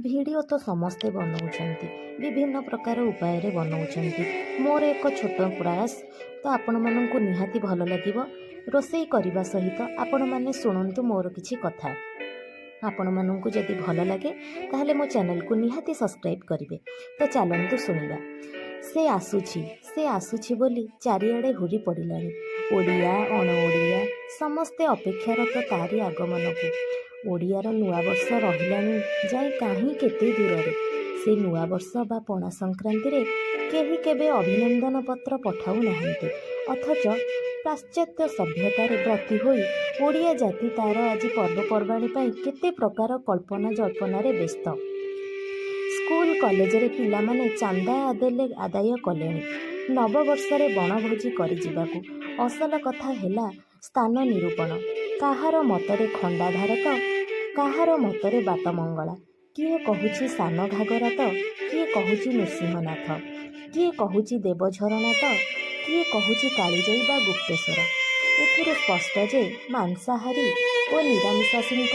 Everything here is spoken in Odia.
ଭିଡ଼ିଓ ତ ସମସ୍ତେ ବନାଉଛନ୍ତି, ବିଭିନ୍ନ ପ୍ରକାର ଉପାୟରେ ବନାଉଛନ୍ତି। ମୋର ଏକ ଛୋଟ ପ୍ରୟାସ ତ ଆପଣମାନଙ୍କୁ ନିହାତି ଭଲ ଲାଗିବ। ରୋଷେଇ କରିବା ସହିତ ଆପଣମାନେ ଶୁଣନ୍ତୁ ମୋର କିଛି କଥା। ଆପଣମାନଙ୍କୁ ଯଦି ଭଲ ଲାଗେ ତାହେଲେ ମୋ ଚ୍ୟାନେଲକୁ ନିହାତି ସବସ୍କ୍ରାଇବ୍ କରିବେ। ତ ଚାଲନ୍ତୁ ଶୁଣିବା। ସେ ଆସୁଛି ବୋଲି ଚାରିଆଡ଼େ ହୁରି ପଡ଼ିଲାଣି। ଓଡ଼ିଆ ଅଣ ଓଡ଼ିଆ ସମସ୍ତେ ଅପେକ୍ଷାରତ ତାରି ଆଗମନକୁ। ଓଡ଼ିଆର ନୂଆବର୍ଷ ରହିଲାଣି ଯାଇ କାହିଁ କେତେ ଦୂରରେ। ସେ ନୂଆବର୍ଷ ବା ପଣା ସଂକ୍ରାନ୍ତିରେ କେହି କେବେ ଅଭିନନ୍ଦନ ପତ୍ର ପଠାଉ ନାହାନ୍ତି, ଅଥଚ ପାଶ୍ଚାତ୍ୟ ସଭ୍ୟତାରେ ବ୍ରତୀ ହୋଇ ଓଡ଼ିଆ ଜାତି ତାର ଆଜି ପର୍ବପର୍ବାଣି ପାଇଁ କେତେ ପ୍ରକାର କଳ୍ପନା ଜଳ୍ପନାରେ ବ୍ୟସ୍ତ। ସ୍କୁଲ କଲେଜରେ ପିଲାମାନେ ଚାନ୍ଦା ଆଦାୟ କଲେଣି ନବବର୍ଷରେ ବଣଭୋଜି କରିଯିବାକୁ। ଅସଲ କଥା ହେଲା ସ୍ଥାନ ନିରୂପଣ। କାହାର ମତରେ ଖଣ୍ଡାଧାର ତ କାହାର ମତରେ ବାଟମଙ୍ଗଳା। କିଏ କହୁଛି ସାନ ଘାଗରା ତ କିଏ କହୁଛି ନୃସିଂହନାଥ, କିଏ କହୁଛି ଦେବଝରଣା ତ କିଏ କହୁଛି କାଳିଜାଇ ବା ଗୁପ୍ତେଶ୍ୱର। ଏଥିରୁ ସ୍ପଷ୍ଟ ଯେ ମାଂସାହାରୀ ଓ ନିରାମିଷାଶୀଙ୍କ